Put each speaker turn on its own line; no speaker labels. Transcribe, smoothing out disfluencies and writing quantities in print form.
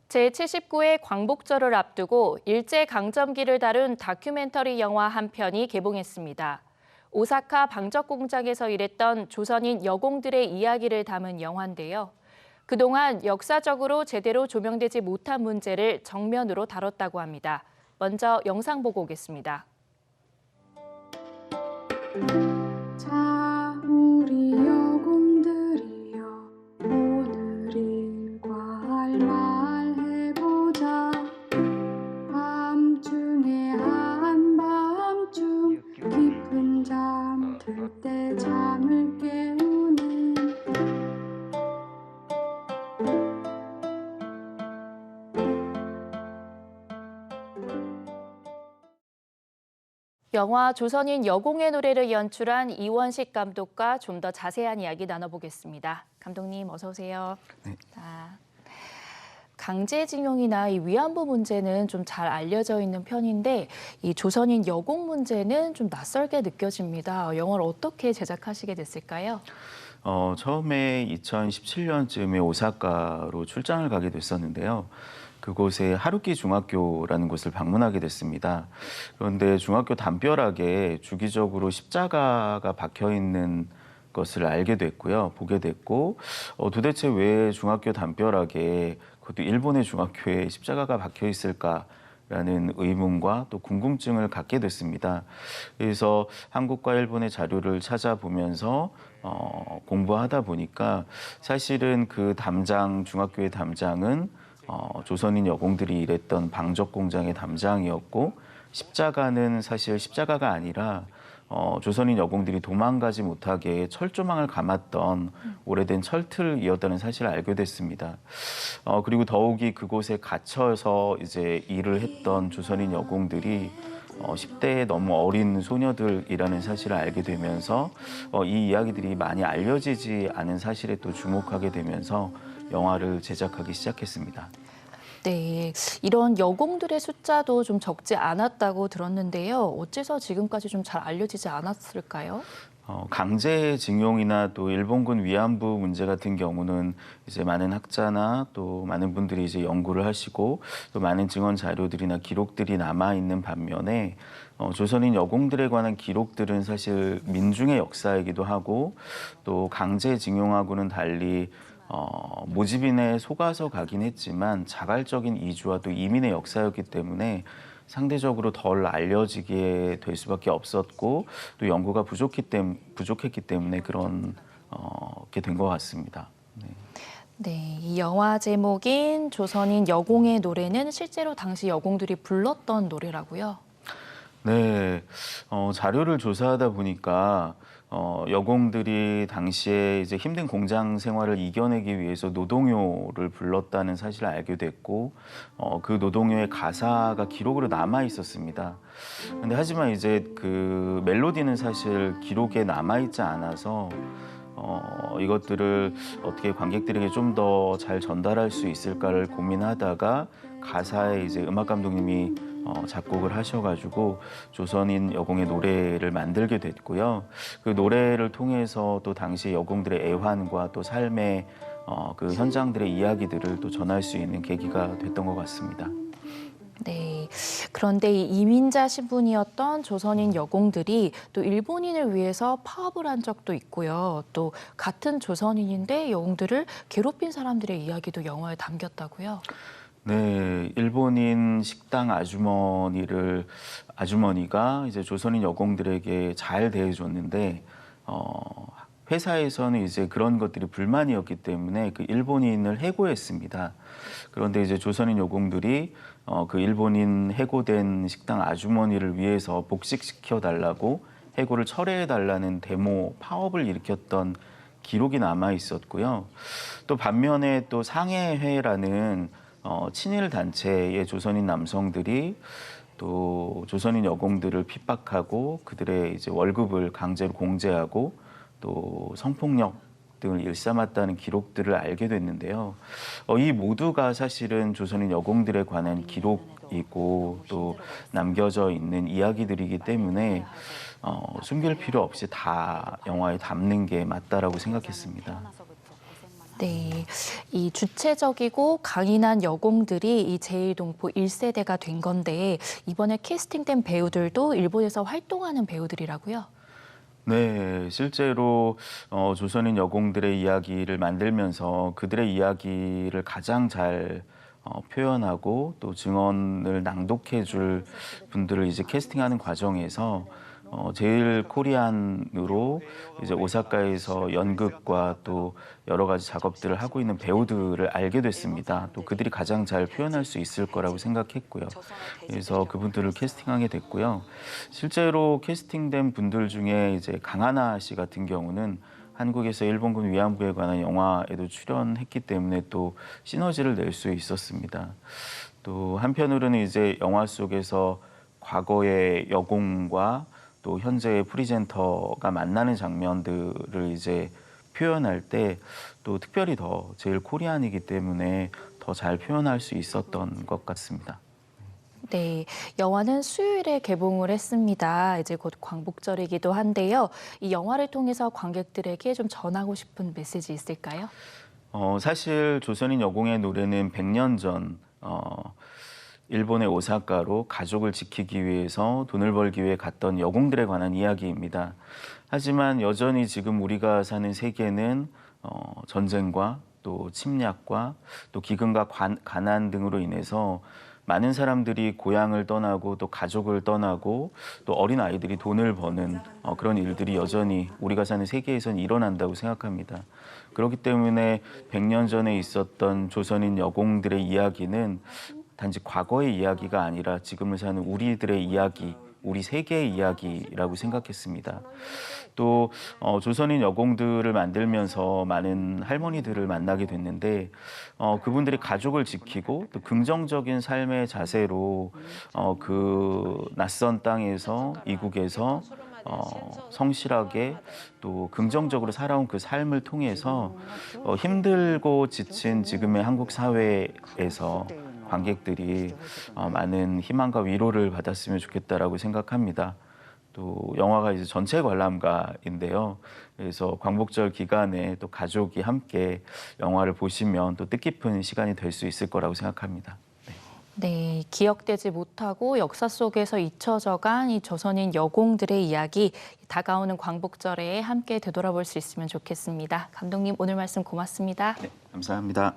제79회 광복절을 앞두고 일제강점기를 다룬 다큐멘터리 영화 한 편이 개봉했습니다. 오사카 방적 공장에서 일했던 조선인 여공들의 이야기를 담은 영화인데요. 그동안 역사적으로 제대로 조명되지 못한 문제를 정면으로 다뤘다고 합니다. 먼저 영상 보고 오겠습니다.
자, 우리 여공들이여, 오늘 일과 할 말 해보자. 밤중에 한밤중 깊은 잠 들 때 잠을 깨우는
영화 조선인 여공의 노래를 연출한 이원식 감독과 좀 더 자세한 이야기 나눠보겠습니다. 감독님 어서 오세요.
네.
강제징용이나 이 위안부 문제는 좀 잘 알려져 있는 편인데 이 조선인 여공 문제는 좀 낯설게 느껴집니다. 영화를 어떻게 제작하시게 됐을까요?
처음에 2017년쯤에 오사카로 출장을 가게 됐었는데요. 그곳에 하루키 중학교라는 곳을 방문하게 됐습니다. 그런데 중학교 담벼락에 주기적으로 십자가가 박혀 있는 것을 알게 됐고요. 보게 됐고 도대체 왜 중학교 담벼락에 그것도 일본의 중학교에 십자가가 박혀 있을까라는 의문과 또 궁금증을 갖게 됐습니다. 그래서 한국과 일본의 자료를 찾아보면서 공부하다 보니까 사실은 그 담장, 중학교의 담장은 조선인 여공들이 일했던 방적 공장의 담장이었고 십자가는 사실 십자가가 아니라 조선인 여공들이 도망가지 못하게 철조망을 감았던 오래된 철틀이었다는 사실을 알게 됐습니다. 그리고 더욱이 그곳에 갇혀서 이제 일을 했던 조선인 여공들이 10대에 너무 어린 소녀들이라는 사실을 알게 되면서 이 이야기들이 많이 알려지지 않은 사실에 또 주목하게 되면서 영화를 제작하기 시작했습니다.
네, 이런 여공들의 숫자도 좀 적지 않았다고 들었는데요. 어째서 지금까지 좀 잘 알려지지 않았을까요?
강제징용이나 또 일본군 위안부 문제 같은 경우는 이제 많은 학자나 또 많은 분들이 이제 연구를 하시고 또 많은 증언 자료들이나 기록들이 남아 있는 반면에 조선인 여공들에 관한 기록들은 사실 민중의 역사이기도 하고 또 강제징용하고는 달리 모집인에 속아서 가긴 했지만 자발적인 이주와 또 이민의 역사였기 때문에 상대적으로 덜 알려지게 될 수밖에 없었고 또 연구가 부족했기 때문에 그렇게 된 것 같습니다. 네.
네, 이 영화 제목인 조선인 여공의 노래는 실제로 당시 여공들이 불렀던 노래라고요?
네, 자료를 조사하다 보니까 여공들이 당시에 이제 힘든 공장 생활을 이겨내기 위해서 노동요를 불렀다는 사실을 알게 됐고, 그 노동요의 가사가 기록으로 남아 있었습니다. 근데 하지만 이제 그 멜로디는 사실 기록에 남아 있지 않아서 이것들을 어떻게 관객들에게 좀 더 잘 전달할 수 있을까를 고민하다가 가사에 이제 음악 감독님이 작곡을 하셔가지고 조선인 여공의 노래를 만들게 됐고요. 그 노래를 통해서 또 당시 여공들의 애환과 또 삶의 그 현장들의 이야기들을 또 전할 수 있는 계기가 됐던 것 같습니다.
네, 그런데 이 이민자 신분이었던 조선인 여공들이 또 일본인을 위해서 파업을 한 적도 있고요. 또 같은 조선인인데 여공들을 괴롭힌 사람들의 이야기도 영화에 담겼다고요?
네, 일본인 식당 아주머니가 이제 조선인 여공들에게 잘 대해줬는데 회사에서는 이제 그런 것들이 불만이었기 때문에 그 일본인을 해고했습니다. 그런데 이제 조선인 여공들이 그 일본인 해고된 식당 아주머니를 위해서 복직시켜 달라고 해고를 철회해 달라는 데모 파업을 일으켰던 기록이 남아 있었고요. 또 반면에 또 상해회라는 친일 단체의 조선인 남성들이 또 조선인 여공들을 핍박하고 그들의 이제 월급을 강제로 공제하고 또 성폭력 등을 일삼았다는 기록들을 알게 됐는데요. 이 모두가 사실은 조선인 여공들에 관한 기록이고 또 남겨져 있는 이야기들이기 때문에 숨길 필요 없이 다 영화에 담는 게 맞다라고 생각했습니다.
네, 이 주체적이고 강인한 여공들이 이 제1동포 1세대가 된 건데 이번에 캐스팅된 배우들도 일본에서 활동하는 배우들이라고요?
네, 실제로 조선인 여공들의 이야기를 만들면서 그들의 이야기를 가장 잘 표현하고 또 증언을 낭독해 줄 분들을 이제 캐스팅하는 과정에서 제일 코리안으로 이제 오사카에서 연극과 또 여러 가지 작업들을 하고 있는 배우들을 알게 됐습니다. 또 그들이 가장 잘 표현할 수 있을 거라고 생각했고요. 그래서 그분들을 캐스팅하게 됐고요. 실제로 캐스팅된 분들 중에 이제 강하나 씨 같은 경우는 한국에서 일본군 위안부에 관한 영화에도 출연했기 때문에 또 시너지를 낼 수 있었습니다. 또 한편으로는 이제 영화 속에서 과거의 여공과 또 현재의 프리젠터가 만나는 장면들을 이제 표현할 때 또 특별히 더 제일 코리안이기 때문에 더 잘 표현할 수 있었던 것 같습니다.
네, 영화는 수요일에 개봉을 했습니다. 이제 곧 광복절이기도 한데요. 이 영화를 통해서 관객들에게 좀 전하고 싶은 메시지 있을까요?
사실 조선인 여공의 노래는 100년 전 일본의 오사카로 가족을 지키기 위해서 돈을 벌기 위해 갔던 여공들에 관한 이야기입니다. 하지만 여전히 지금 우리가 사는 세계는 전쟁과 또 침략과 또 기근과 가난 등으로 인해서 많은 사람들이 고향을 떠나고 또 가족을 떠나고 또 어린 아이들이 돈을 버는 그런 일들이 여전히 우리가 사는 세계에선 일어난다고 생각합니다. 그렇기 때문에 100년 전에 있었던 조선인 여공들의 이야기는 단지 과거의 이야기가 아니라 지금을 사는 우리들의 이야기, 우리 세계의 이야기라고 생각했습니다. 또 조선인 여공들을 만들면서 많은 할머니들을 만나게 됐는데 그분들이 가족을 지키고 또 긍정적인 삶의 자세로 그 낯선 땅에서 이국에서 성실하게 또 긍정적으로 살아온 그 삶을 통해서 힘들고 지친 지금의 한국 사회에서 관객들이 많은 희망과 위로를 받았으면 좋겠다라고 생각합니다. 또 영화가 이제 전체 관람가인데요. 그래서 광복절 기간에 또 가족이 함께 영화를 보시면 또 뜻깊은 시간이 될 수 있을 거라고 생각합니다.
네, 기억되지 못하고 역사 속에서 잊혀져간 이 조선인 여공들의 이야기, 다가오는 광복절에 함께 되돌아볼 수 있으면 좋겠습니다. 감독님, 오늘 말씀 고맙습니다.
네, 감사합니다.